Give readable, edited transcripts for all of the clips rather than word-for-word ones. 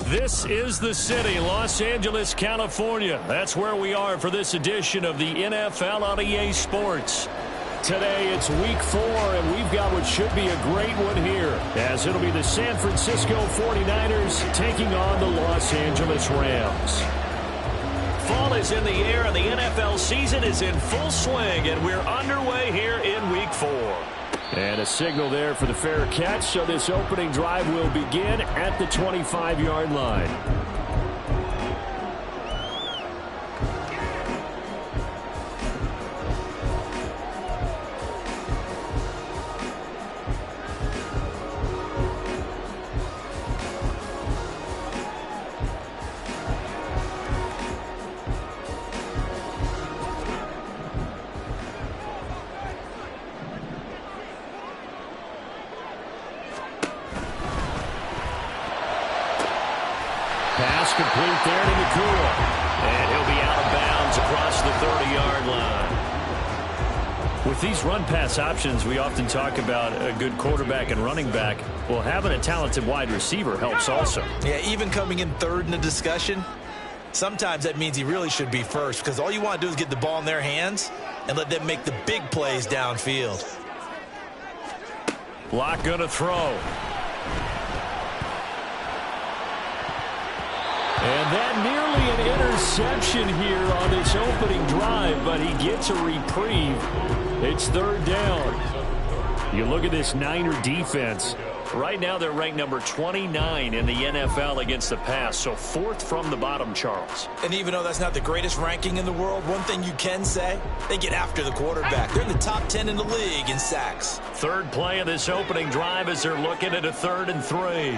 This is the city, Los Angeles, California. That's where we are for this edition of the NFL on EA Sports. Today it's week 4, and we've got what should be a great one here, as it'll be the San Francisco 49ers taking on the Los Angeles Rams. Fall is in the air, and the NFL season is in full swing, and we're underway here in week 4. And a signal there for the fair catch, so this opening drive will begin at the 25-yard line. Pass complete there to McCool. And he'll be out of bounds across the 30-yard line. With these run-pass options, we often talk about a good quarterback and running back. Well, having a talented wide receiver helps also. Yeah, even coming in third in the discussion, sometimes that means he really should be first, because all you want to do is get the ball in their hands and let them make the big plays downfield. Block going to throw. And that nearly an interception here on this opening drive, but he gets a reprieve. It's third down. You look at this Niner defense. Right now they're ranked number 29 in the NFL against the pass, so fourth from the bottom, Charles. And even though that's not the greatest ranking in the world, one thing you can say, they get after the quarterback. They're in the top 10 in the league in sacks. Third play of this opening drive as they're looking at a 3rd and 3.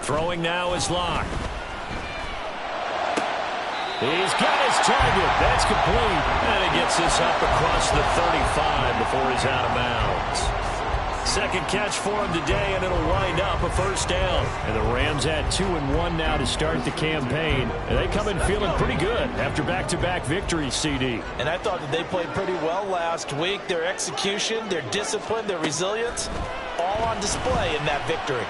Throwing now is Locke. He's got his target. That's complete. And he gets this up across the 35 before he's out of bounds. Second catch for him today, and it'll wind up a first down. And the Rams at 2-1 now to start the campaign. And they come in feeling pretty good after back-to-back victories, CD. And I thought that they played pretty well last week. Their execution, their discipline, their resilience, all on display in that victory.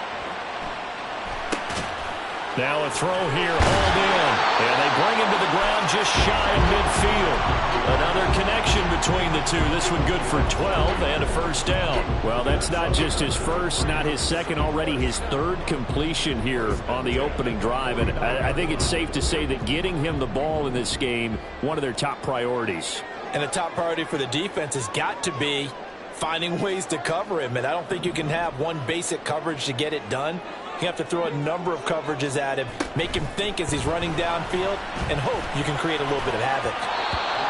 Now a throw here, hauled in. And they bring him to the ground just shy of midfield. Another connection between the two. This one good for 12 and a first down. Well, that's not just his first, not his second, already his third completion here on the opening drive. And I think it's safe to say that getting him the ball in this game, one of their top priorities. And the top priority for the defense has got to be finding ways to cover him. And I don't think you can have one basic coverage to get it done. You have to throw a number of coverages at him, make him think as he's running downfield, and hope you can create a little bit of havoc.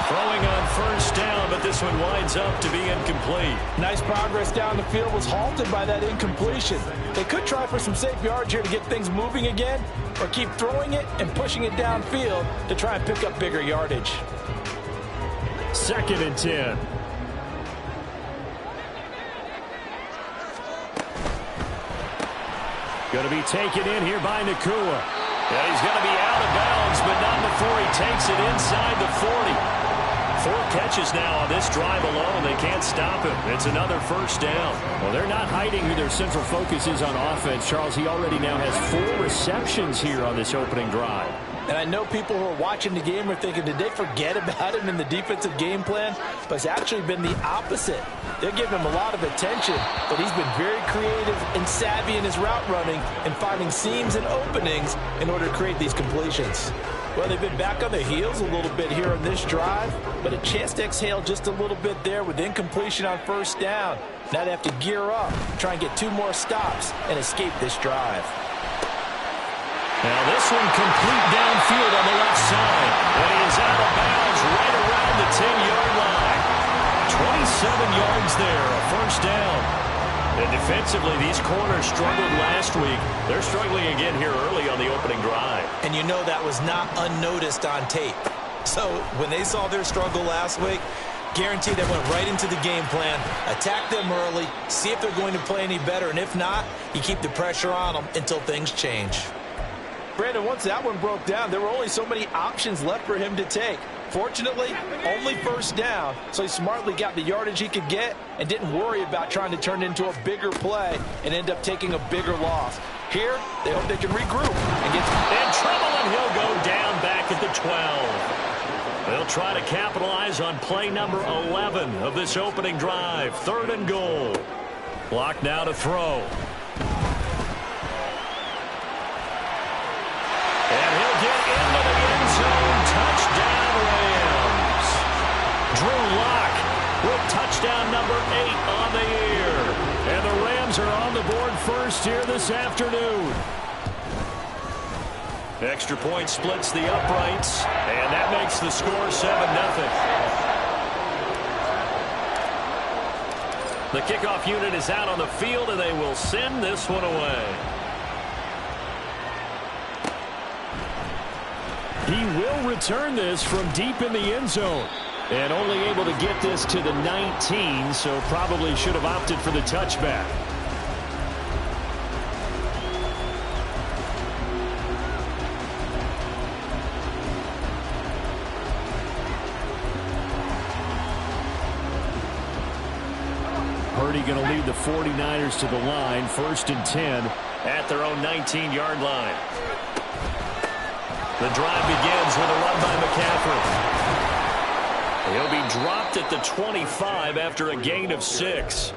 Throwing on first down, but this one winds up to be incomplete. Nice progress down the field, was halted by that incompletion. They could try for some safe yards here to get things moving again, or keep throwing it and pushing it downfield to try and pick up bigger yardage. 2nd and 10. Going to be taken in here by Nacua. And he's going to be out of bounds, but not before he takes it inside the 40. 4 catches now on this drive alone. They can't stop him. It's another first down. Well, they're not hiding who their central focus is on offense. Charles, he already now has 4 receptions here on this opening drive. And I know people who are watching the game are thinking, did they forget about him in the defensive game plan? But it's actually been the opposite. They're giving him a lot of attention, but he's been very creative and savvy in his route running and finding seams and openings in order to create these completions. Well, they've been back on their heels a little bit here on this drive, but a chance to exhale just a little bit there with incompletion on first down. Now they have to gear up, try and get 2 more stops and escape this drive. Now this one complete downfield on the left side. And he is out of bounds right around the 10-yard line. 27 yards there, a first down. And defensively, these corners struggled last week. They're struggling again here early on the opening drive. And you know that was not unnoticed on tape. So when they saw their struggle last week, guaranteed they went right into the game plan, attack them early, see if they're going to play any better. And if not, you keep the pressure on them until things change. Brandon, once that one broke down, there were only so many options left for him to take. Fortunately, only first down, so he smartly got the yardage he could get and didn't worry about trying to turn it into a bigger play and end up taking a bigger loss. Here, they hope they can regroup and get in trouble, and he'll go down back at the 12. They'll try to capitalize on play number 11 of this opening drive. 3rd and goal. Clock now to throw. And he'll get into the end zone. Touchdown, Rams. Drew Lock with touchdown number 8 on the year. And the Rams are on the board first here this afternoon. Extra point splits the uprights, and that makes the score 7-0. The kickoff unit is out on the field, and they will send this one away. He will return this from deep in the end zone. And only able to get this to the 19, so probably should have opted for the touchback. Purdy going to lead the 49ers to the line. 1st and 10 at their own 19-yard line. The drive begins with a run by McCaffrey. He'll be dropped at the 25 after a gain of 6.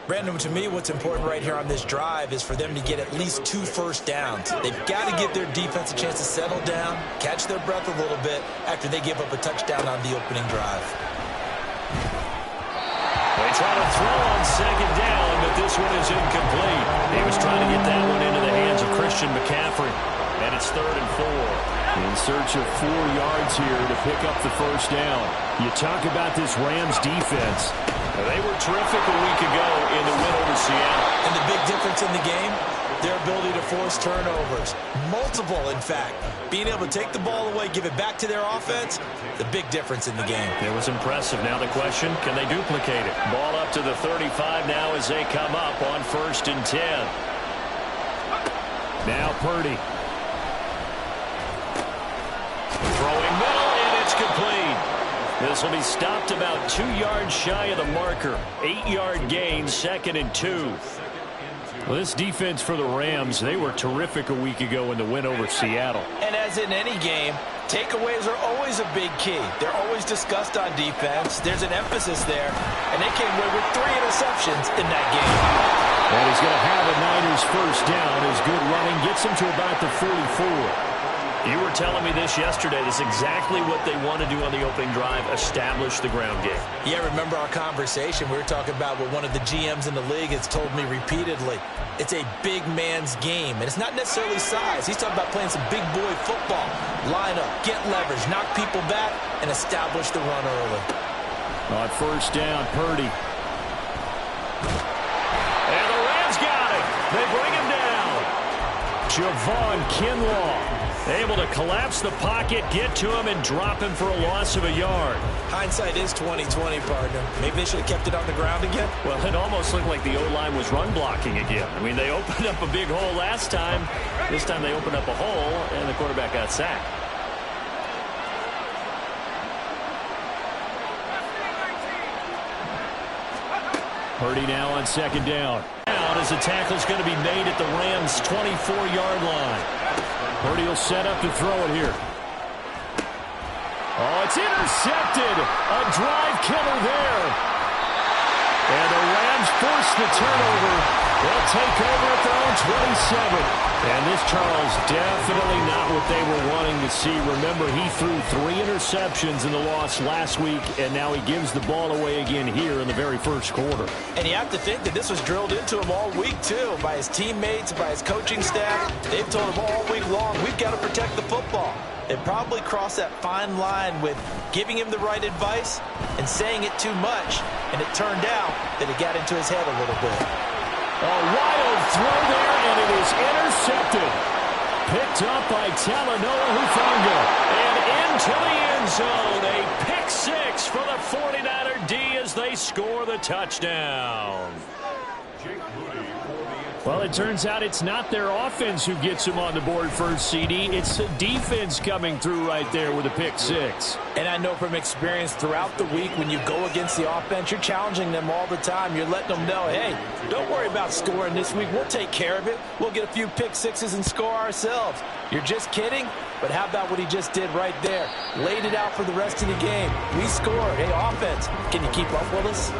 Brandon, to me, what's important right here on this drive is for them to get at least 2 first downs. They've got to give their defense a chance to settle down, catch their breath a little bit after they give up a touchdown on the opening drive. They try to throw on 2nd down, but this one is incomplete. He was trying to get that one into the hands of Christian McCaffrey. And it's 3rd and 4. In search of 4 yards here to pick up the first down. You talk about this Rams defense. They were terrific a week ago in the win over Seattle. And the big difference in the game, their ability to force turnovers. Multiple, in fact. Being able to take the ball away, give it back to their offense, the big difference in the game. It was impressive. Now the question, can they duplicate it? Ball up to the 35 now as they come up on 1st and 10. Now Purdy. Throwing middle, and it's complete. This will be stopped about 2 yards shy of the marker. 8-yard gain, 2nd and 2. Well, this defense for the Rams, they were terrific a week ago in the win over Seattle. And as in any game, takeaways are always a big key. They're always discussed on defense. There's an emphasis there, and they came away with 3 interceptions in that game. And he's going to have a Niners first down. His good running gets him to about the 44. You were telling me this yesterday. This is exactly what they want to do on the opening drive, establish the ground game. Yeah, remember our conversation? We were talking about what one of the GMs in the league has told me repeatedly. It's a big man's game, and it's not necessarily size. He's talking about playing some big boy football. Line up, get leverage, knock people back, and establish the run early. On first down, Purdy. And the Rams got him. They bring him down. Javon Kinlaw able to collapse the pocket, get to him, and drop him for a loss of a yard. Hindsight is 20/20, partner. Maybe they should have kept it on the ground again. Well, it almost looked like the O-line was run blocking again. I mean, they opened up a big hole last time. This time they opened up a hole, and the quarterback got sacked. Purdy now on second down. As the tackle's going to be made at the Rams' 24-yard line. Purdy will set up to throw it here. Oh, it's intercepted. A drive killer there. And the Rams force the turnover. They'll take over at their own 27. And this, Charles, definitely not what they were wanting to see. Remember, he threw 3 interceptions in the loss last week, and now he gives the ball away again here in the very first quarter. And you have to think that this was drilled into him all week, too, by his teammates, by his coaching staff. They've told him all week long, we've got to protect the football. They probably crossed that fine line with giving him the right advice and saying it too much, and it turned out that it got into his head a little bit. A wild throw there, and it is intercepted. Picked up by Talanoa Hufanga. And into the end zone. A pick 6 for the 49er D as they score the touchdown. Well, it turns out it's not their offense who gets them on the board first, CD. It's the defense coming through right there with a pick 6. And I know from experience throughout the week, when you go against the offense, you're challenging them all the time. You're letting them know, hey, don't worry about scoring this week. We'll take care of it. We'll get a few pick 6s and score ourselves. You're just kidding? But how about what he just did right there? Laid it out for the rest of the game. We scored. Hey, offense, can you keep up with us?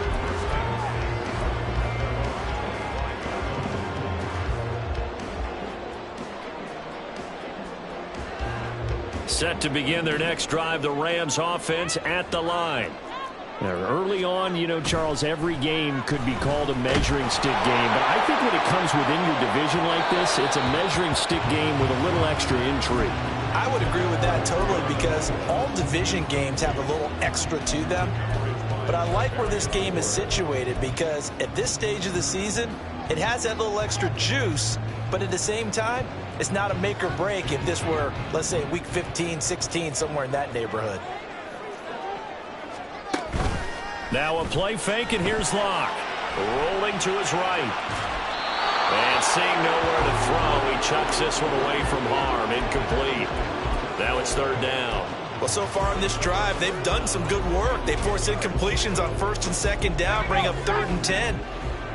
Set to begin their next drive, the Rams offense at the line. Now, early on, you know, Charles, every game could be called a measuring stick game. But I think when it comes within your division like this, it's a measuring stick game with a little extra intrigue. I would agree with that totally, because all division games have a little extra to them. But I like where this game is situated, because at this stage of the season, it has that little extra juice. But at the same time, it's not a make or break if this were, let's say, week 15, 16, somewhere in that neighborhood. Now a play fake, and here's Locke. Rolling to his right. And seeing nowhere to throw, he chucks this one away from harm. Incomplete. Now it's third down. Well, so far in this drive, they've done some good work. They force incompletions on first and second down, bring up 3rd and 10.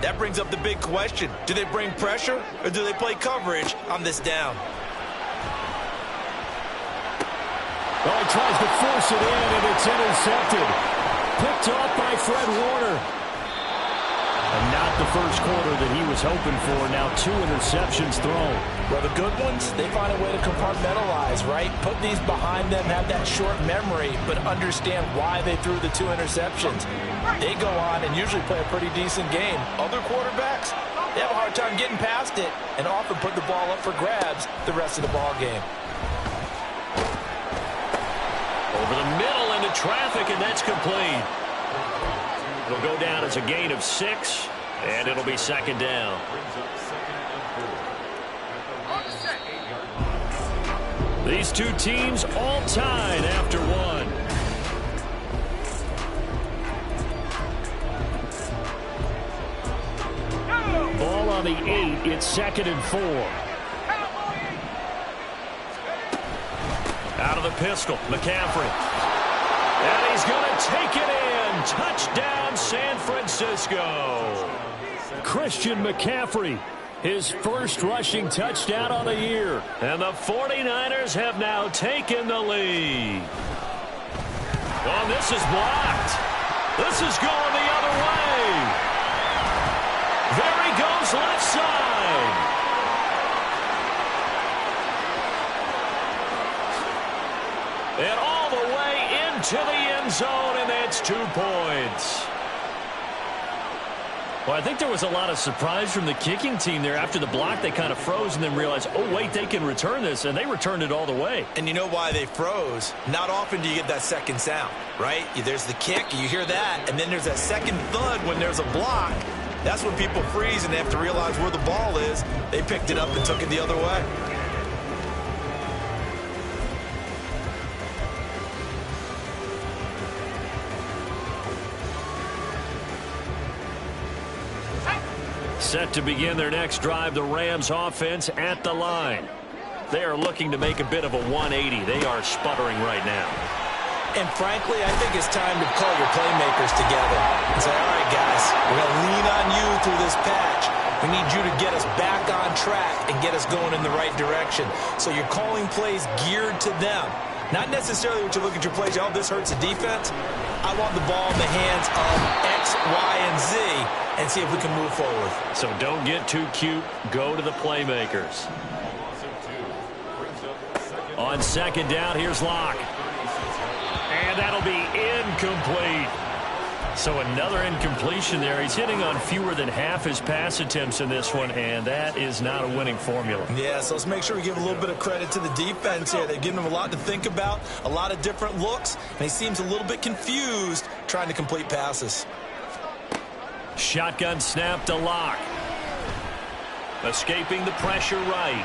That brings up the big question. Do they bring pressure, or do they play coverage on this down? Well, he tries to force it in, and it's intercepted. Picked off by Fred Warner. And not the first quarter that he was hoping for. Now 2 interceptions thrown. Well, the good ones, they find a way to compartmentalize, right? Put these behind them, have that short memory, but understand why they threw the 2 interceptions. They go on and usually play a pretty decent game. Other quarterbacks, they have a hard time getting past it and often put the ball up for grabs the rest of the ball game. Over the middle into traffic, and that's complete. It'll go down as a gain of 6, and it'll be second down. These two teams all tied after 1. Ball on the 8. It's 2nd and 4. Out of the pistol, McCaffrey. And he's going to take it in. Touchdown, San Francisco. Christian McCaffrey His first rushing touchdown on the year. And the 49ers have now taken the lead. Oh, this is blocked. This is going the other way. There he goes left side. And all the way into the end zone, and that's 2 points. Well, I think there was a lot of surprise from the kicking team there. After the block, they kind of froze and then realized, oh, wait, they can return this, and they returned it all the way. And you know why they froze? Not often do you get that second sound, right? There's the kick, you hear that, and then there's that second thud when there's a block. That's when people freeze and they have to realize where the ball is. They picked it up and took it the other way. Set to begin their next drive, the Rams offense at the line. They are looking to make a bit of a 180. They are sputtering right now. And frankly, I think it's time to call your playmakers together and say, all right, guys, we're going to lean on you through this patch. We need you to get us back on track and get us going in the right direction. So you're calling plays geared to them. Not necessarily what you look at your plays, oh, this hurts the defense. I want the ball in the hands of X, Y, and Z and see if we can move forward. So don't get too cute. Go to the playmakers. On second down, here's Locke. And that'll be incomplete. So another incompletion there. He's hitting on fewer than half his pass attempts in this one, and that is not a winning formula. Yeah, so let's make sure we give a little bit of credit to the defense here. They've given him a lot to think about, a lot of different looks, and he seems a little bit confused trying to complete passes. Shotgun snap to Locke. Escaping the pressure right.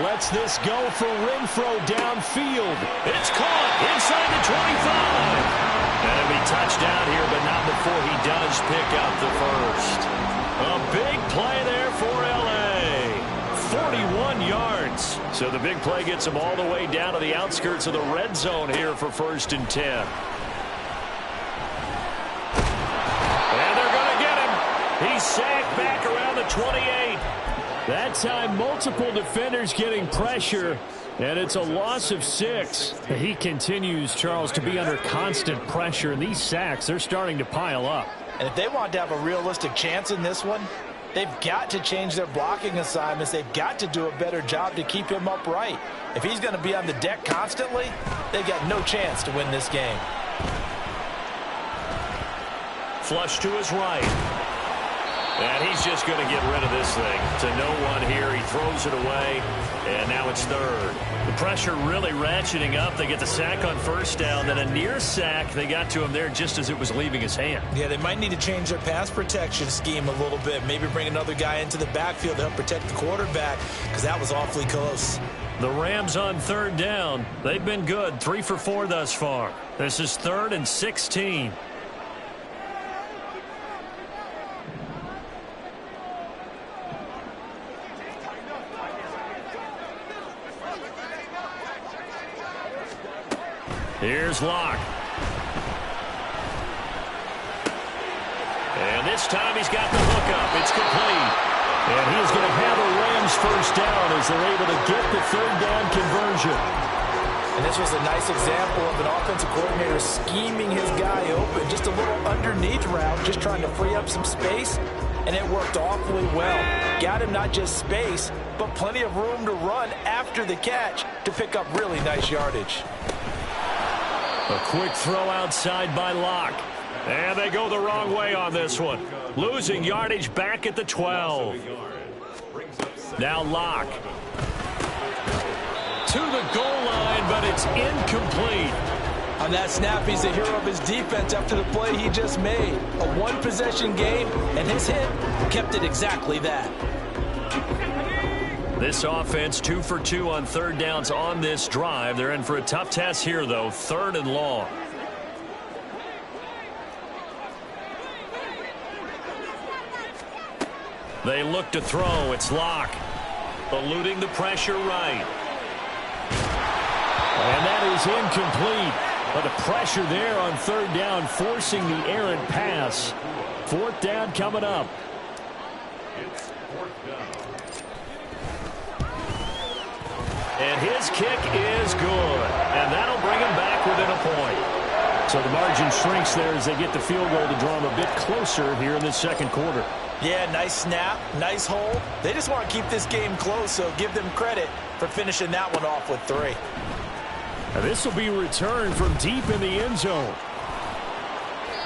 Lets this go for Renfrow downfield. It's caught inside the 25. That'll be touchdown here, but not before he does pick up the first. A big play there for L.A. 41 yards. So the big play gets him all the way down to the outskirts of the red zone here for 1st and 10. And they're going to get him. He's sacked back around the 28. That time, multiple defenders getting pressure, and it's a loss of 6. He continues, Charles, to be under constant pressure, and these sacks, they're starting to pile up. And if they want to have a realistic chance in this one, they've got to change their blocking assignments. They've got to do a better job to keep him upright. If he's going to be on the deck constantly, they've got no chance to win this game. Flush to his right. And he's just going to get rid of this thing. To no one here. He throws it away, and now it's 3rd. The pressure really ratcheting up. They get the sack on 1st down, then a near sack. They got to him there just as it was leaving his hand. Yeah, they might need to change their pass protection scheme a little bit. Maybe bring another guy into the backfield to help protect the quarterback, because that was awfully close. The Rams on 3rd down. They've been good. 3 for 4 thus far. This is 3rd and 16. Here's Locke. And this time he's got the hook up. It's complete. And he's going to have a Rams 1st down as they're able to get the 3rd down conversion. And this was a nice example of an offensive coordinator scheming his guy open. Just a little underneath route, just trying to free up some space. And it worked awfully well. Got him not just space, but plenty of room to run after the catch to pick up really nice yardage. A quick throw outside by Locke. And they go the wrong way on this one. Losing yardage back at the 12. Now Locke. To the goal line, but it's incomplete. On that snap, he's the hero of his defense after the play he just made. A one-possession game, and his hit kept it exactly that. This offense 2 for 2 on 3rd downs on this drive. They're in for a tough test here, though. 3rd and long. They look to throw. It's Locke. Eluding the pressure right. And that is incomplete. But the pressure there on 3rd down, forcing the errant pass. 4th down coming up. And his kick is good. And that'll bring him back within a point. So the margin shrinks there as they get the field goal to draw them a bit closer here in the second quarter. Yeah, nice snap, nice hold. They just want to keep this game close, so give them credit for finishing that one off with 3. Now this will be returned from deep in the end zone.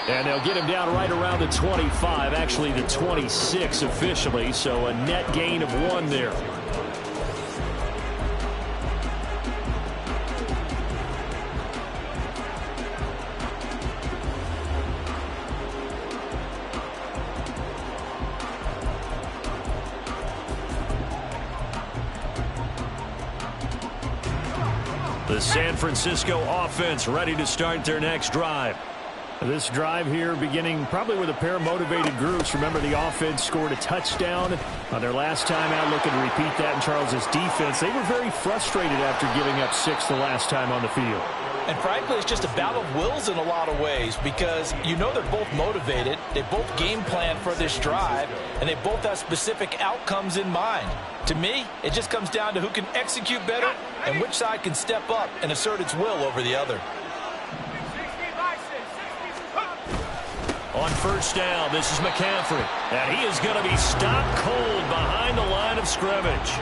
And they'll get him down right around the 25, actually the 26 officially, so a net gain of 1 there. The San Francisco offense ready to start their next drive. This drive here beginning probably with a pair of motivated groups. Remember, the offense scored a touchdown on their last time out, looking to repeat that in Charles' defense. They were very frustrated after giving up 6 the last time on the field. And frankly, it's just a battle of wills in a lot of ways because you know they're both motivated. They both game plan for this drive, and they both have specific outcomes in mind. To me, it just comes down to who can execute better and which side can step up and assert its will over the other. On first down, this is McCaffrey. And he is going to be stopped cold behind the line of scrimmage.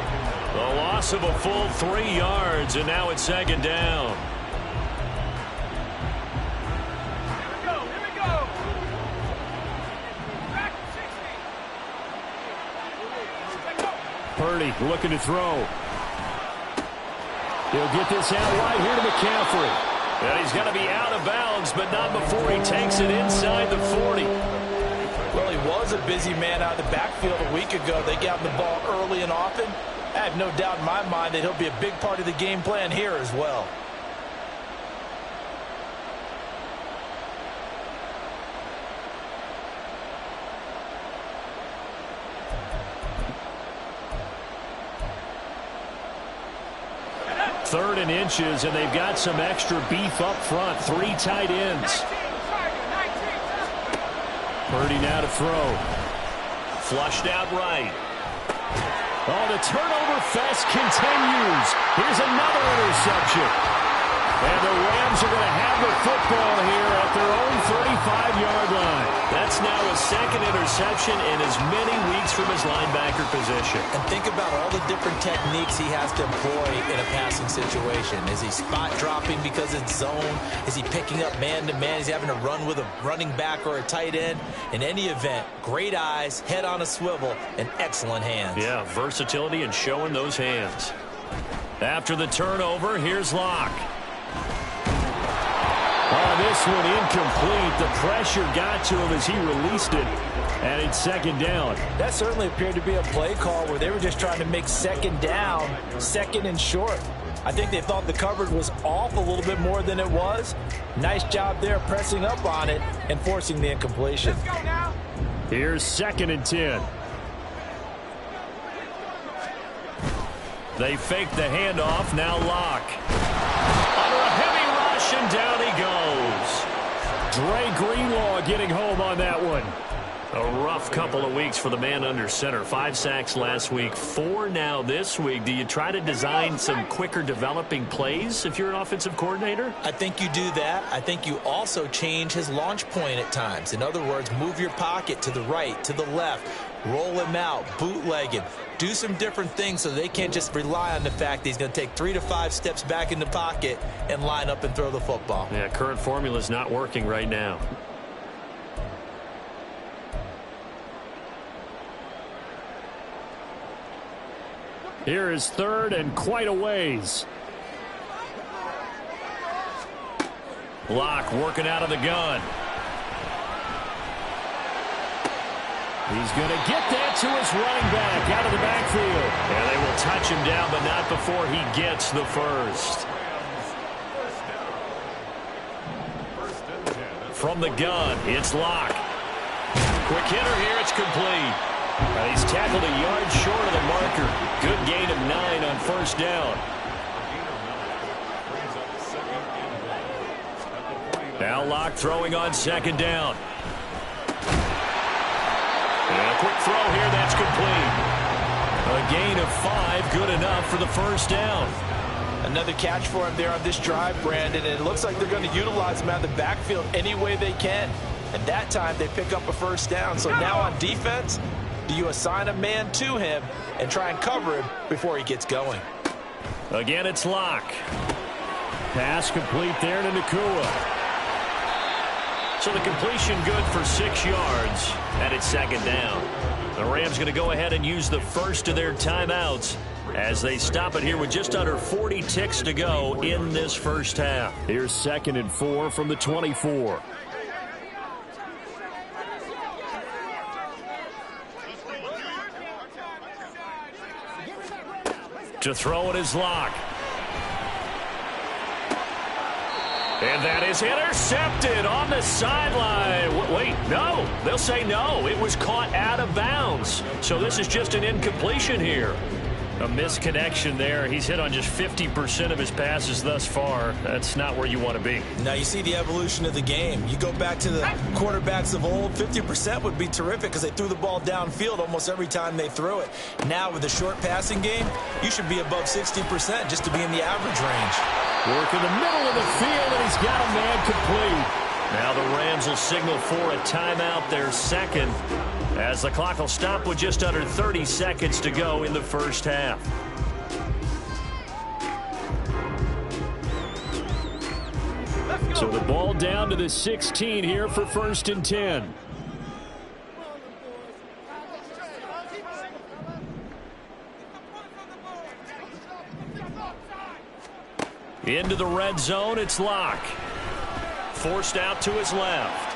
The loss of a full 3 yards, and now it's second down. Purdy looking to throw. He'll get this out right here to McCaffrey. And he's going to be out of bounds, but not before he takes it inside the 40. Well, he was a busy man out of the backfield a week ago. They got him the ball early and often. I have no doubt in my mind that he'll be a big part of the game plan here as well. Third and inches, and they've got some extra beef up front. 3 tight ends. Purdy now to throw. Flushed out right. Oh, the turnover fest continues. Here's another interception. And the Rams are going to have the football here at their own 35-yard line. That's now his second interception in as many weeks from his linebacker position. And think about all the different techniques he has to employ in a passing situation. Is he spot dropping because it's zone? Is he picking up man-to-man? Is he having to run with a running back or a tight end? In any event, great eyes, head on a swivel, and excellent hands. Yeah, versatility and showing those hands. After the turnover, here's Locke. Oh, this one incomplete. The pressure got to him as he released it. And it's second down. That certainly appeared to be a play call where they were just trying to make second down, second and short. I think they thought the coverage was off a little bit more than it was. Nice job there pressing up on it and forcing the incompletion. Let's go now. Here's second and 10. They fake the handoff. Now Locke. Under a heavy rush, and down he goes. Dre Greenlaw getting home on that one. A rough couple of weeks for the man under center. 5 sacks last week, 4 now this week. Do you try to design some quicker developing plays if you're an offensive coordinator? I think you do that. I think you also change his launch point at times. In other words, move your pocket to the right, to the left, roll him out, bootleg him. Do some different things so they can't just rely on the fact that he's going to take 3 to 5 steps back in the pocket and line up and throw the football. Yeah, current formula is not working right now. Here is third and quite a ways. Locke working out of the gun. He's going to get that to his running back out of the backfield. And they will touch him down, but not before he gets the first. From the gun, it's Locke. Quick hitter here, it's complete. He's tackled a yard short of the marker. Good gain of 9 on first down. Now Locke throwing on second down. And a quick throw here, that's complete. A gain of 5, good enough for the first down. Another catch for him there on this drive, Brandon, and it looks like they're going to utilize him out of the backfield any way they can. And that time they pick up a first down. So now on defense, do you assign a man to him and try and cover him before he gets going? Again, it's Locke. Pass complete there to Nacua. So the completion good for 6 yards, and it's second down. The Rams going to go ahead and use the first of their timeouts as they stop it here with just under 40 ticks to go in this first half. Here's 2nd and 4 from the 24. To throw it is Locke. And that is intercepted on the sideline. Wait, no. They'll say no. It was caught out of bounds. So this is just an incompletion here. A misconnection there. He's hit on just 50% of his passes thus far. That's not where you want to be. Now you see the evolution of the game. You go back to the quarterbacks of old, 50% would be terrific because they threw the ball downfield almost every time they threw it. Now with the short passing game, you should be above 60% just to be in the average range. Work in the middle of the field, and he's got a man complete. Now the Rams will signal for a timeout, their second, as the clock will stop with just under 30 seconds to go in the first half. So the ball down to the 16 here for 1st and 10. Into the red zone, it's Locke. Forced out to his left.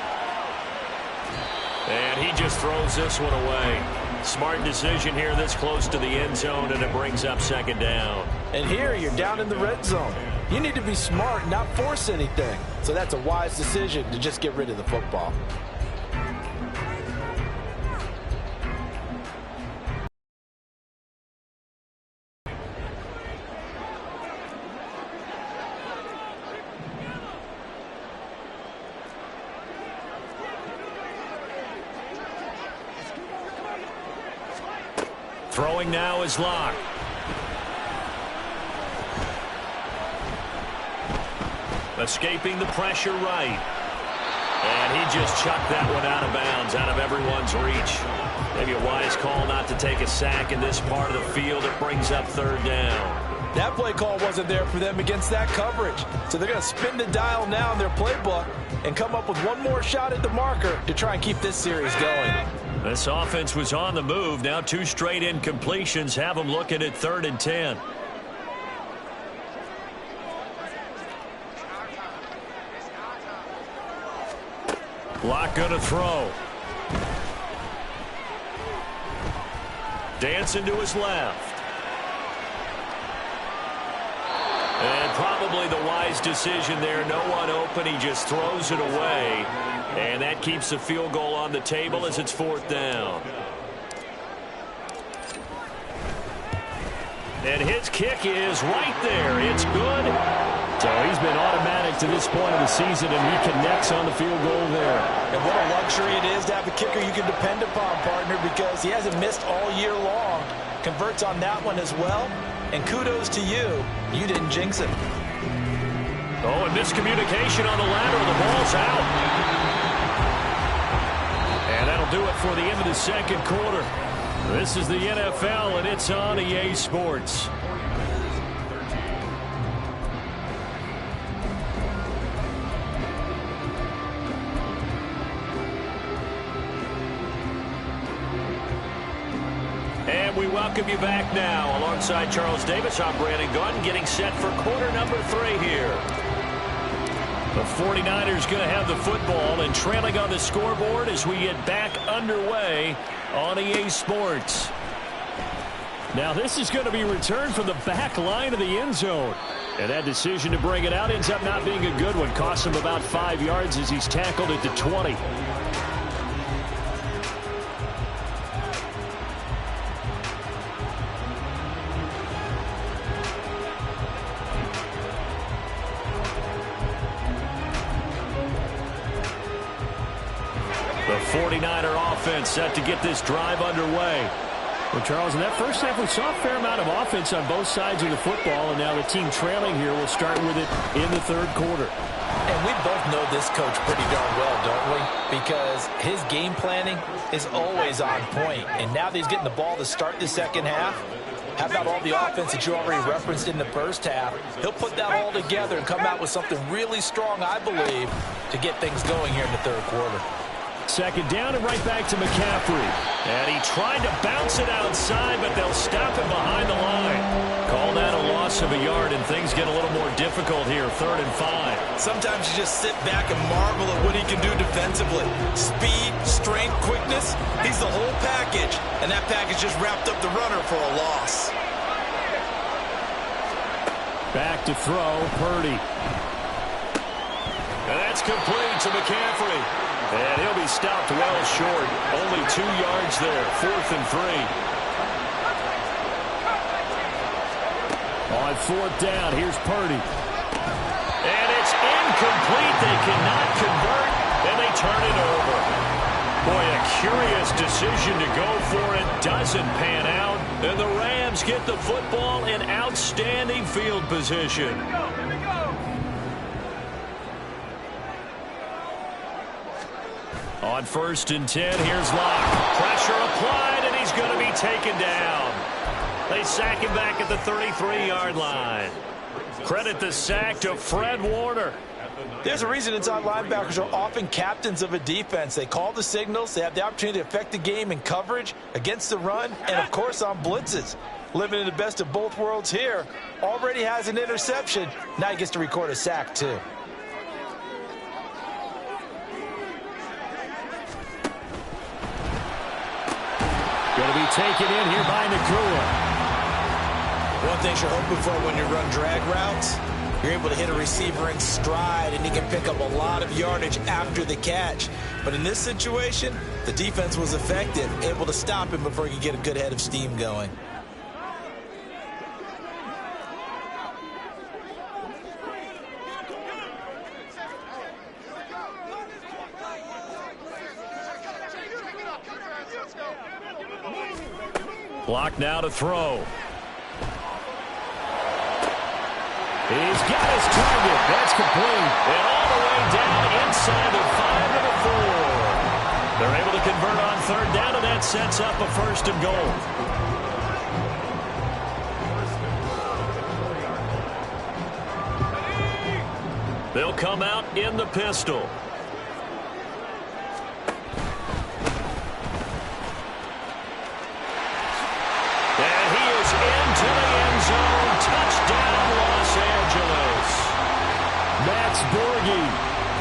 And he just throws this one away. Smart decision here this close to the end zone, and it brings up second down. And here you're down in the red zone. You need to be smart, not force anything. So that's a wise decision to just get rid of the football. Throwing now is Locke. Escaping the pressure right. And he just chucked that one out of bounds, out of everyone's reach. Maybe a wise call not to take a sack in this part of the field. It brings up 3rd down. That play call wasn't there for them against that coverage. So they're going to spin the dial now in their playbook and come up with one more shot at the marker to try and keep this series going. This offense was on the move. Now 2 straight incompletions have them looking at 3rd and 10. Locke going to throw. Dancing to his left. And probably the wise decision there. No one open. He just throws it away. And that keeps the field goal on the table as it's 4th down. And his kick is right there. It's good. So he's been automatic to this point of the season, and he connects on the field goal there. And what a luxury it is to have a kicker you can depend upon, partner, because he hasn't missed all year long. Converts on that one as well. And kudos to you. You didn't jinx him. Oh, and miscommunication on the lateral. The ball's out. And that'll do it for the end of the second quarter. This is the NFL, and it's on EA Sports. And we welcome you back now. Alongside Charles Davis, I'm Brandon Gaudin, getting set for quarter number 3 here. The 49ers going to have the football and trailing on the scoreboard as we get back underway on EA Sports. Now this is going to be returned from the back line of the end zone. And that decision to bring it out ends up not being a good one. Costs him about 5 yards as he's tackled at the 20. The 49er offense set to get this drive underway. Well, Charles, in that first half, we saw a fair amount of offense on both sides of the football, and now the team trailing here will start with it in the third quarter. And we both know this coach pretty darn well, don't we? Because his game planning is always on point. And now that he's getting the ball to start the second half, how about all the offense that you already referenced in the first half? He'll put that all together and come out with something really strong, I believe, to get things going here in the third quarter. Second down and right back to McCaffrey. And he tried to bounce it outside, but they'll stop it behind the line. Call that a loss of a yard, and things get a little more difficult here, 3rd and 5. Sometimes you just sit back and marvel at what he can do defensively. Speed, strength, quickness, he's the whole package. And that package just wrapped up the runner for a loss. Back to throw, Purdy. And that's complete to McCaffrey. And he'll be stopped well short. Only 2 yards there, 4th and 3. On 4th down, here's Purdy. And it's incomplete. They cannot convert, and they turn it over. Boy, a curious decision to go for it. Doesn't pan out. And the Rams get the football in outstanding field position. On 1st and 10, here's Locke. Pressure applied, and he's going to be taken down. They sack him back at the 33-yard line. Credit the sack to Fred Warner. There's a reason inside linebackers are often captains of a defense. They call the signals. They have the opportunity to affect the game in coverage, against the run, and, of course, on blitzes. Living in the best of both worlds here. Already has an interception. Now he gets to record a sack, too. Going to be taken in here by Nacua. One thing you're hoping for when you run drag routes, you're able to hit a receiver in stride, and he can pick up a lot of yardage after the catch. But in this situation, the defense was effective, able to stop him before he could get a good head of steam going. Block now to throw. He's got his target. That's complete. And all the way down inside the 5 to the 4. They're able to convert on 3rd down, and that sets up a 1st and goal. They'll come out in the pistol. To the end zone. Touchdown, Los Angeles. Max Borghi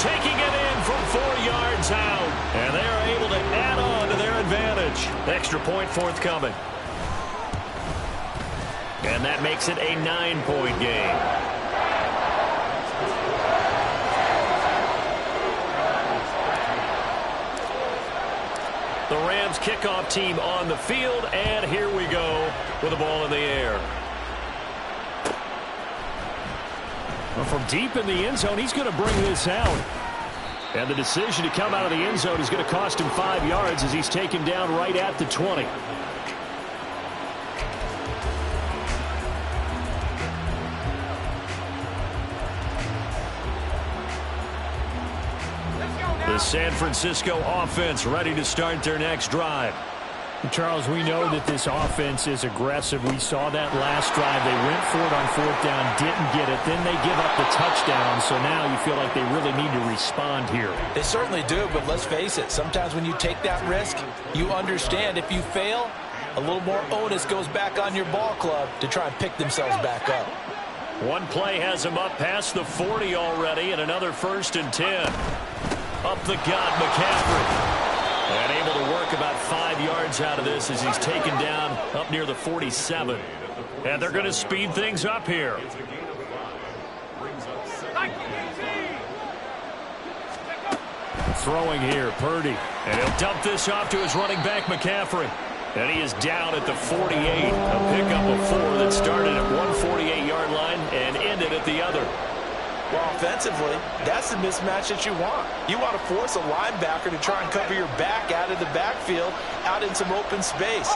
taking it in from 4 yards out. And they're able to add on to their advantage. Extra point forthcoming. And that makes it a 9-point game. The Rams kickoff team on the field, and here we go with the ball in the air. Well, from deep in the end zone, he's going to bring this out. And the decision to come out of the end zone is going to cost him 5 yards as he's taken down right at the 20. The San Francisco offense ready to start their next drive. Charles, we know that this offense is aggressive. We saw that last drive. They went for it on 4th down, didn't get it. Then they give up the touchdown. So now you feel like they really need to respond here. They certainly do, but let's face it. Sometimes when you take that risk, you understand if you fail, a little more onus goes back on your ball club to try and pick themselves back up. One play has him up past the 40 already, and another 1st and 10. Up the gut, McCaffrey. And able to work about 5 yards out of this as he's taken down up near the 47. And they're going to speed things up here. Throwing here, Purdy. And he'll dump this off to his running back, McCaffrey. And he is down at the 48. A pickup of 4 that started at one 48-yard line and ended at the other. Well, offensively, that's the mismatch that you want. You want to force a linebacker to try and cover your back out of the backfield, out in some open space.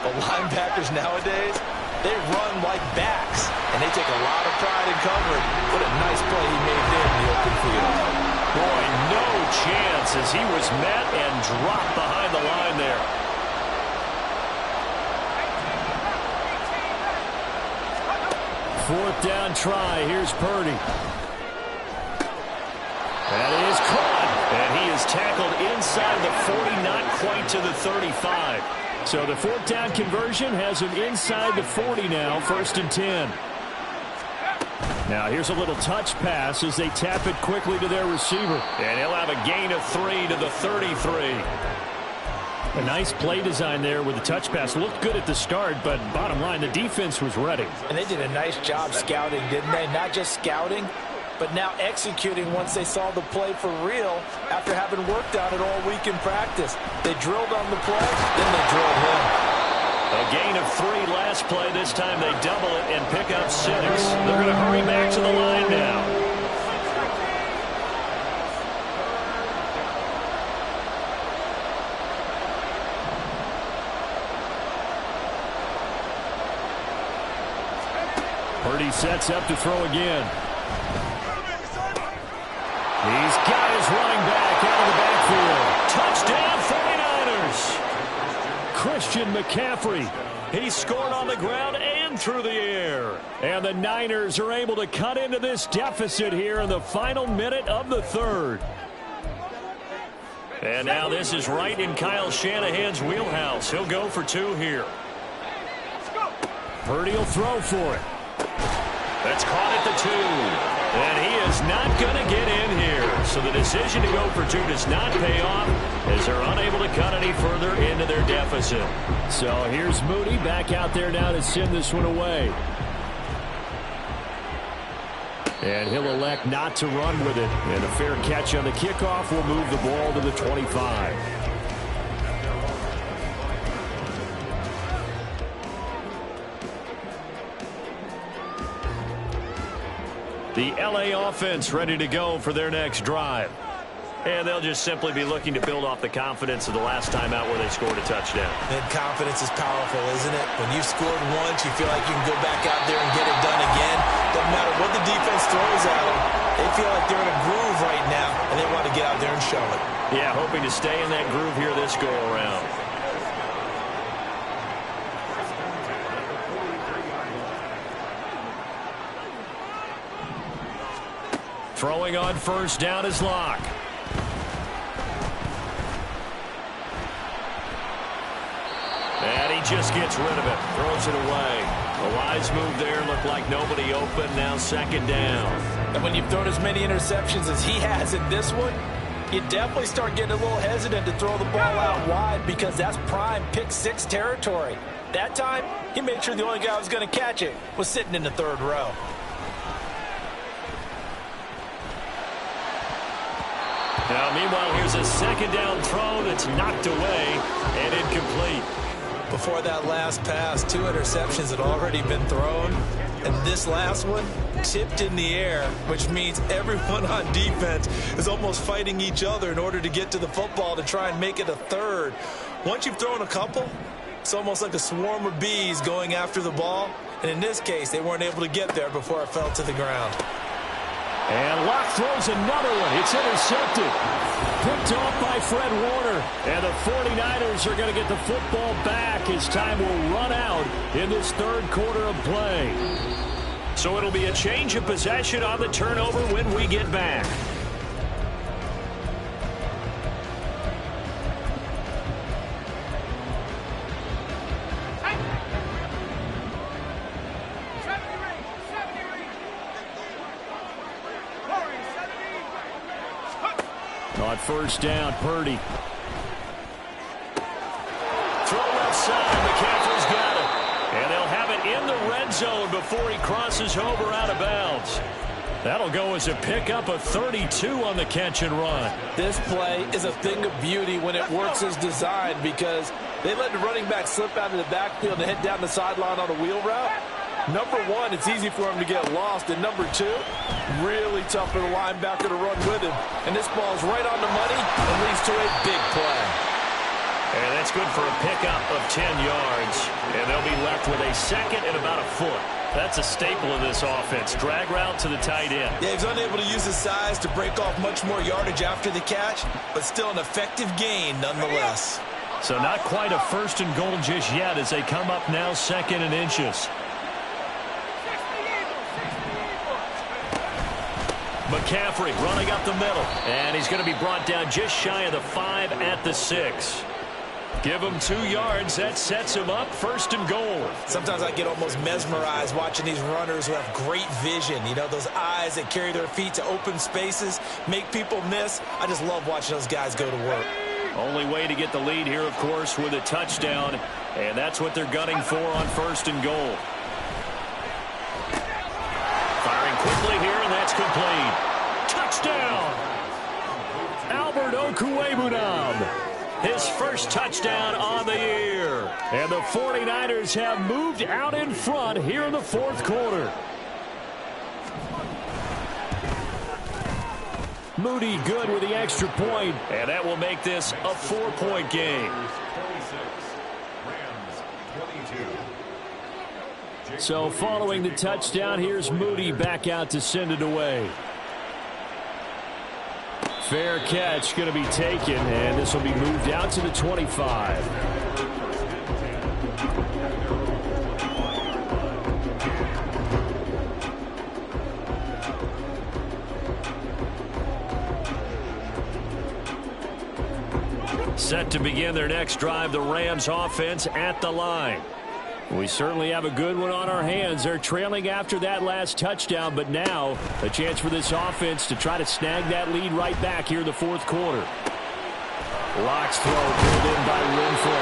But linebackers nowadays, they run like backs, and they take a lot of pride in covering. What a nice play he made there in the open field. Boy, no chance as he was met and dropped behind the line there. Fourth down try. Here's Purdy. That is caught. And he is tackled inside the 40, not quite to the 35. So the fourth down conversion has him inside the 40 now, 1st and 10. Now here's a little touch pass as they tap it quickly to their receiver. And he'll have a gain of 3 to the 33. A nice play design there with the touch pass. Looked good at the start, but bottom line, the defense was ready. And they did a nice job scouting, didn't they? Not just scouting, but now executing once they saw the play for real after having worked on it all week in practice. They drilled on the play, then they drilled him. A gain of 3 last play. This time they double it and pick up 6. They're going to hurry back to the line now. Purdy sets up to throw again. He's got his running back out of the backfield. Touchdown 49ers. Christian McCaffrey. He scored on the ground and through the air. And the Niners are able to cut into this deficit here in the final minute of the 3rd. And now this is right in Kyle Shanahan's wheelhouse. He'll go for 2 here. Purdy will throw for it. That's caught at the 2. And he is not going to get in here. So the decision to go for 2 does not pay off as they're unable to cut any further into their deficit. So here's Mooney back out there now to send this one away. And he'll elect not to run with it. And a fair catch on the kickoff will move the ball to the 25. The LA offense ready to go for their next drive. And they'll just simply be looking to build off the confidence of the last time out where they scored a touchdown. And confidence is powerful, isn't it? When you've scored once, you feel like you can go back out there and get it done again. Doesn't matter what the defense throws at them. They feel like they're in a groove right now, and they want to get out there and show it. Yeah, hoping to stay in that groove here this go-around. Throwing on first down is Locke. And he just gets rid of it. Throws it away. A wise move there. Looked like nobody open. Now 2nd down. And when you've thrown as many interceptions as he has in this one, you definitely start getting a little hesitant to throw the ball out wide because that's prime pick 6 territory. That time, he made sure the only guy who was going to catch it was sitting in the 3rd row. Now, meanwhile, here's a 2nd down throw that's knocked away and incomplete. Before that last pass, 2 interceptions had already been thrown. And this last one tipped in the air, which means everyone on defense is almost fighting each other in order to get to the football to try and make it a 3rd. Once you've thrown a couple, it's almost like a swarm of bees going after the ball. And in this case, they weren't able to get there before it fell to the ground. And Locke throws another one. It's intercepted. Picked off by Fred Warner. And the 49ers are going to get the football back as time will run out in this 3rd quarter of play. So it'll be a change of possession on the turnover when we get back. On first down, Purdy. Throw left side. McCaffrey's got it. And they'll have it in the red zone before he crosses over out of bounds. That'll go as a pickup of 32 on the catch and run. This play is a thing of beauty when it works as designed because they let the running back slip out of the backfield and head down the sideline on a wheel route. Number 1, it's easy for him to get lost. And number 2, really tough for the linebacker to run with him. And this ball's right on the money and leads to a big play. And that's good for a pickup of 10 yards. And they'll be left with a second and about a foot. That's a staple of this offense. Drag route to the tight end. Yeah, he's unable to use his size to break off much more yardage after the catch, but still an effective gain nonetheless. So not quite a first and goal just yet as they come up now second and inches. McCaffrey running up the middle. And he's going to be brought down just shy of the 5 at the 6. Give him 2 yards. That sets him up first and goal. Sometimes I get almost mesmerized watching these runners who have great vision. You know, those eyes that carry their feet to open spaces, make people miss. I just love watching those guys go to work. Only way to get the lead here, of course, with a touchdown. And that's what they're gunning for on first and goal. Firing quickly here, and that's complete. Touchdown! Albert Okwuegbunam. His first touchdown on the year. And the 49ers have moved out in front here in the fourth quarter. Moody good with the extra point. And that will make this a 4-point game. So following the touchdown, here's Moody back out to send it away. Fair catch going to be taken, and this will be moved out to the 25. Set to begin their next drive, the Rams offense at the line. We certainly have a good one on our hands. They're trailing after that last touchdown, but now a chance for this offense to try to snag that lead right back here in the fourth quarter. Lock's throw pulled in by Renfro.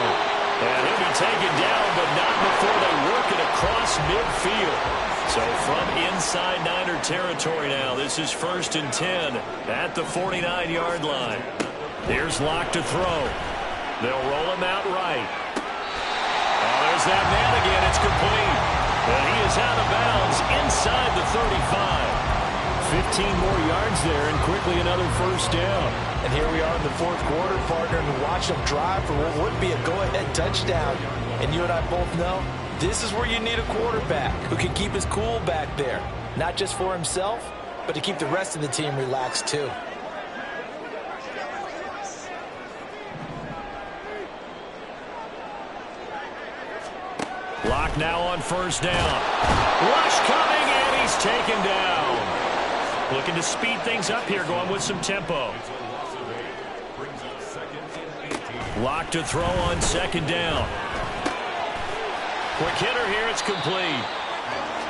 And he'll be taken down, but not before they work it across midfield. So from inside Niner territory now, this is 1st and 10 at the 49-yard line. Here's Lock to throw. They'll roll him out right. There's that man again. It's complete. And he is out of bounds inside the 35. 15 more yards there and quickly another first down. And here we are in the fourth quarter, partner, and watch them drive for what would be a go-ahead touchdown. And you and I both know this is where you need a quarterback who can keep his cool back there. Not just for himself, but to keep the rest of the team relaxed too. Lock now on first down. Rush coming, and he's taken down. Looking to speed things up here, going with some tempo. Lock to throw on second down. Quick hitter here, it's complete.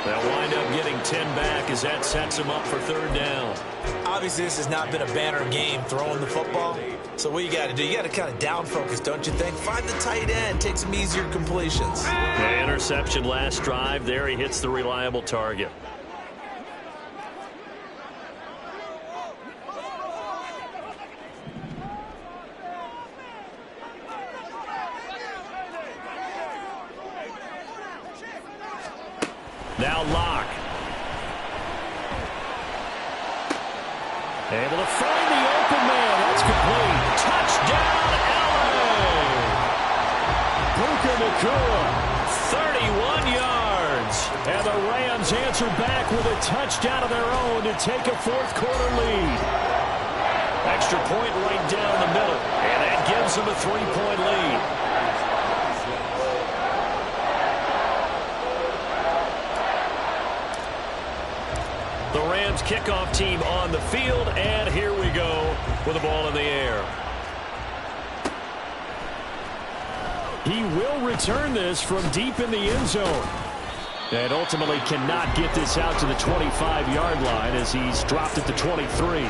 They'll wind up getting 10 back as that sets him up for third down. Obviously, this has not been a banner game throwing the football. So what you got to do, you got to kind of down focus, don't you think? Find the tight end, take some easier completions. The interception last drive. There he hits the reliable target. Now Lock. Able to find the open man. That's complete. Touchdown, LA! Puka Nacua, 31 yards. And the Rams answer back with a touchdown of their own to take a fourth quarter lead. Extra point right down the middle. And that gives them a 3-point lead. The Rams kickoff team on the field, and here we go with the ball in the air. He will return this from deep in the end zone. And ultimately cannot get this out to the 25-yard line as he's dropped at the 23.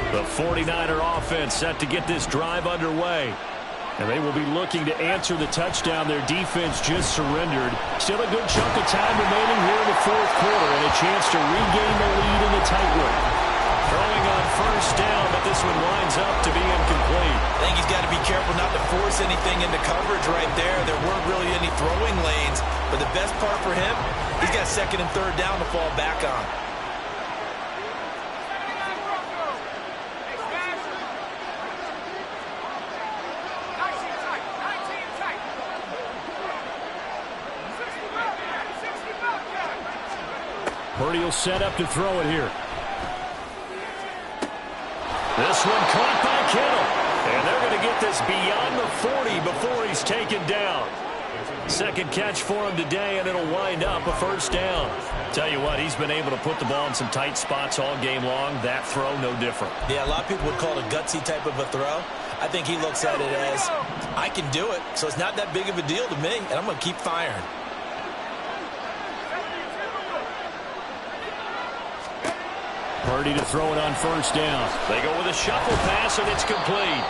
The 49er offense set to get this drive underway. And they will be looking to answer the touchdown their defense just surrendered. Still a good chunk of time remaining here in the fourth quarter and a chance to regain the lead in the tightrope. Throwing on first down, but this one winds up to be incomplete. I think he's got to be careful not to force anything into coverage right there. There weren't really any throwing lanes, but the best part for him, He's got second and third down to fall back on. Purdy will set up to throw it here. This one caught by Kittle. And they're going to get this beyond the 40 before he's taken down. Second catch for him today, and it'll wind up a first down. Tell you what, he's been able to put the ball in some tight spots all game long. That throw, no different. Yeah, a lot of people would call it a gutsy type of a throw. I think he looks at it as, I can do it, so it's not that big of a deal to me, and I'm going to keep firing. Purdy to throw it on first down. They go with a shuffle pass, and it's complete.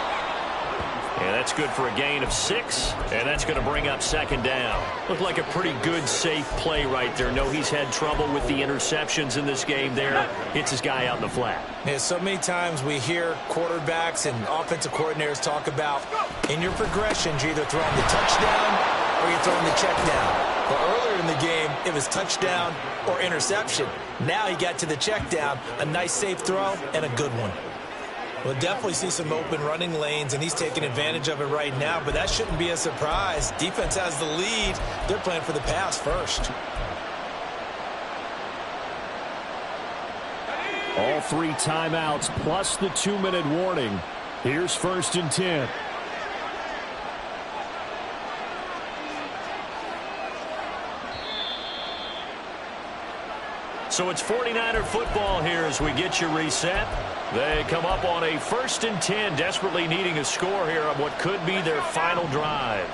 And that's good for a gain of 6, and that's going to bring up second down. Looked like a pretty good, safe play right there. No, he's had trouble with the interceptions in this game there. Hits his guy out in the flat. Yeah, so many times we hear quarterbacks and offensive coordinators talk about in your progressions, you're either throwing the touchdown or you're throwing the check down. Well, earlier in the game, it was touchdown or interception. Now he got to the check down, a nice safe throw, and a good one. We'll definitely see some open running lanes, and he's taking advantage of it right now, but that shouldn't be a surprise. Defense has the lead. They're playing for the pass first. All 3 timeouts plus the 2-minute warning. Here's first and 10. So it's 49er football here as we get you reset. They come up on a first and 10, desperately needing a score here on what could be their final drive.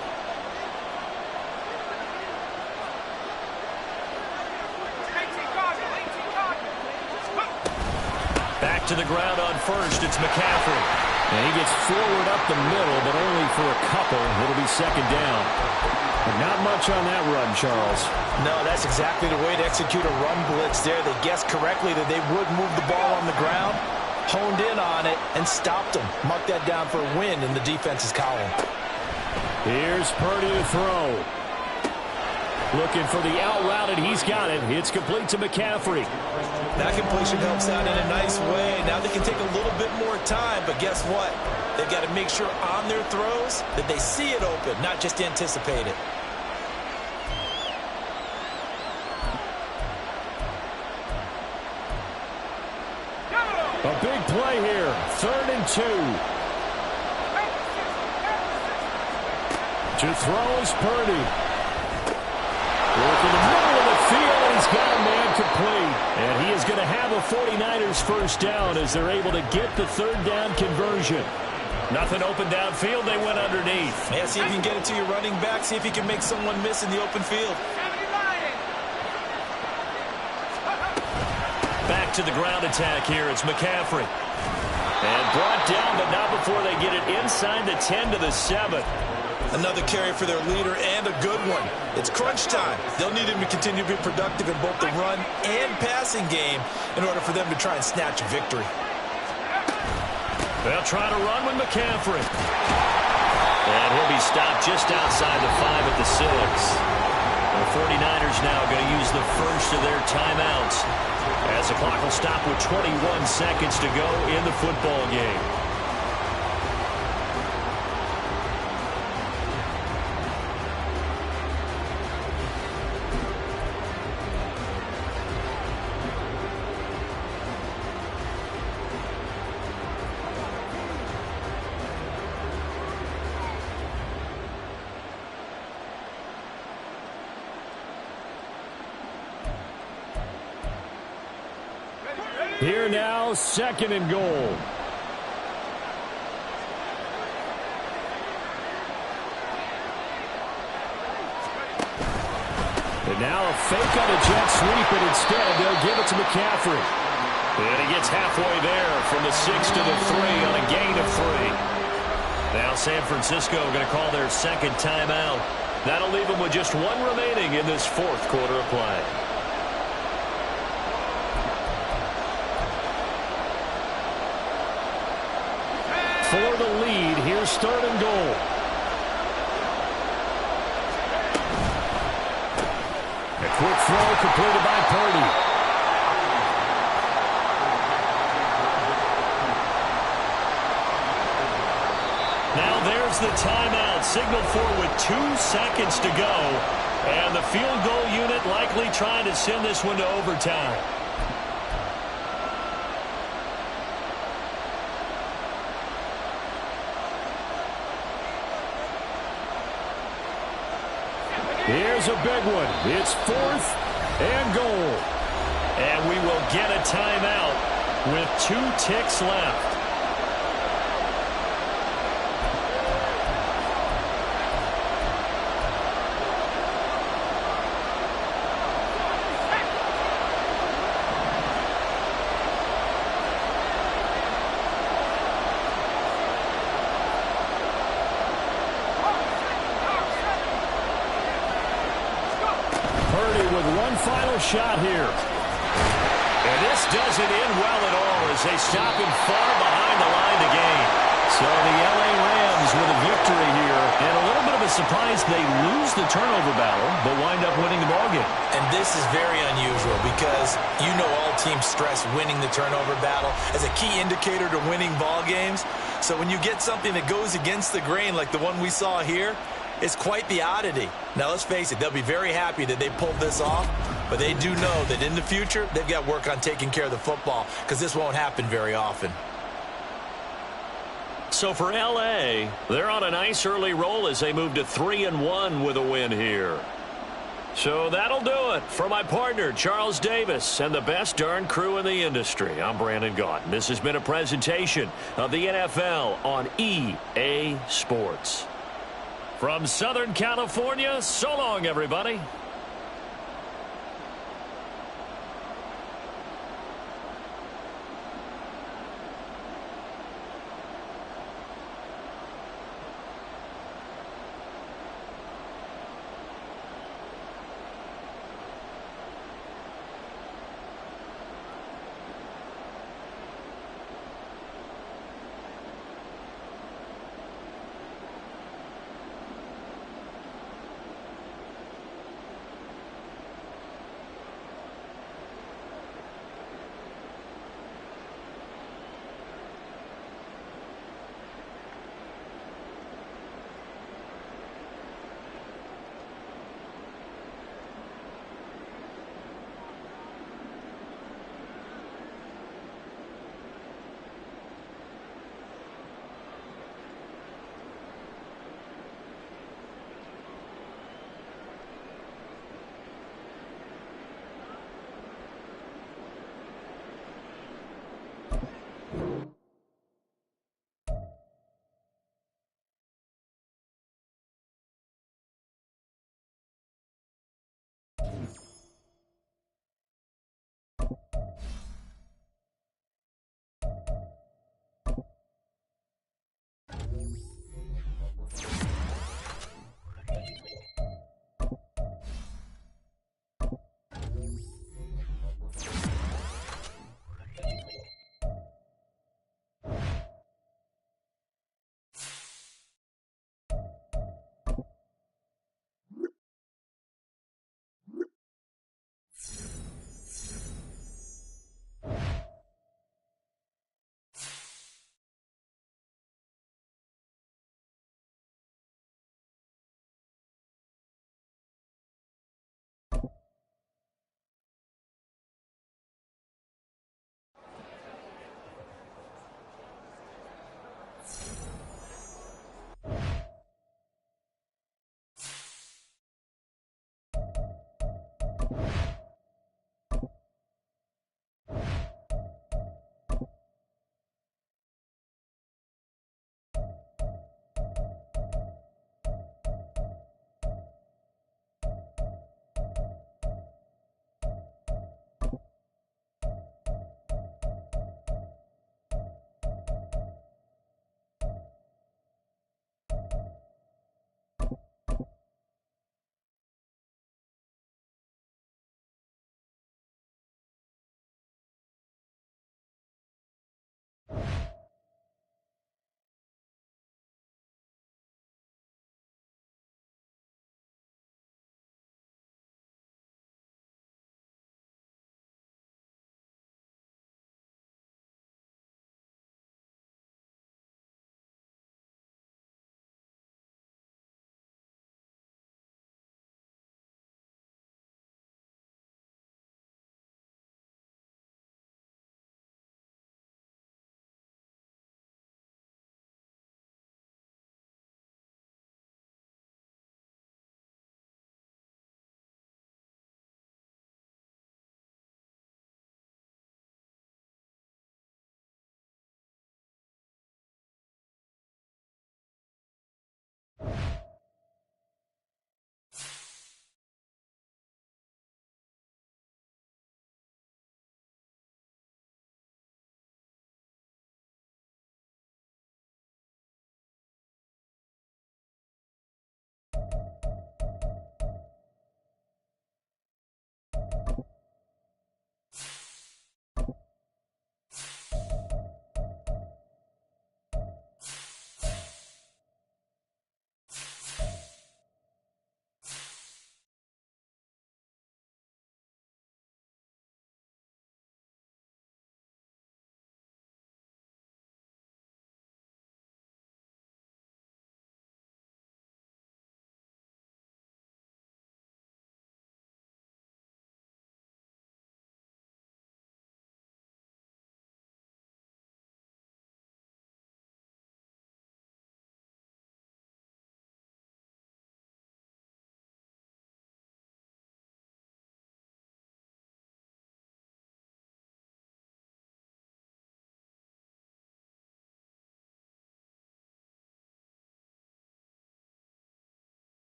Back to the ground on first, it's McCaffrey. And he gets forward up the middle, but only for a couple. It'll be second down. But not much on that run, Charles. No, that's exactly the way to execute a run blitz there. They guessed correctly that they would move the ball on the ground, honed in on it, and stopped them. Mark that down for a win in the defense's column. Here's Purdy to throw. Looking for the out route, and he's got it. It's complete to McCaffrey. That completion helps out in a nice way. Now they can take a little bit more time, but guess what? They've got to make sure on their throws that they see it open, not just anticipate it. A big play here. 3rd and 2. To throw is Purdy. Working the middle of the field, and he's got a man complete. And he is going to have a 49ers first down as they're able to get the 3rd down conversion. Nothing open downfield, they went underneath. Yeah, see if you can get it to your running back. See if you can make someone miss in the open field. Back to the ground attack here. It's McCaffrey. And brought down, but not before they get it inside the 10 to the 7. Another carry for their leader and a good one. It's crunch time. They'll need him to continue to be productive in both the run and passing game in order for them to try and snatch a victory. They'll try to run with McCaffrey. And he'll be stopped just outside the 5 at the 6. The 49ers now going to use the first of their timeouts as the clock will stop with 21 seconds to go in the football game. Here now, 2nd and goal. And now a fake on a jet sweep, and instead they'll give it to McCaffrey. And he gets halfway there from the 6 to the 3 on a gain of 3. Now San Francisco going to call their second timeout. That'll leave them with just 1 remaining in this 4th quarter of play. For the lead, here's 3rd and goal. Quick throw completed by Purdy. Now there's the timeout, signaled for with 2 seconds to go. And the field goal unit likely trying to send this one to overtime. Here's a big one. It's 4th and goal. And we will get a timeout with 2 ticks left. Final shot here. And this doesn't end well at all as they stop him far behind the line to gain. So the L.A. Rams with a victory here. And a little bit of a surprise, they lose the turnover battle, but wind up winning the ballgame. And this is very unusual because you know all teams stress winning the turnover battle as a key indicator to winning ball games. So when you get something that goes against the grain like the one we saw here, it's quite the oddity. Now, let's face it, they'll be very happy that they pulled this off, but they do know that in the future, they've got to work on taking care of the football because this won't happen very often. So for L.A., they're on a nice early roll as they move to 3-1 with a win here. So that'll do it for my partner, Charles Davis, and the best darn crew in the industry. I'm Brandon Gaudin. This has been a presentation of the NFL on EA Sports. From Southern California, so long, everybody.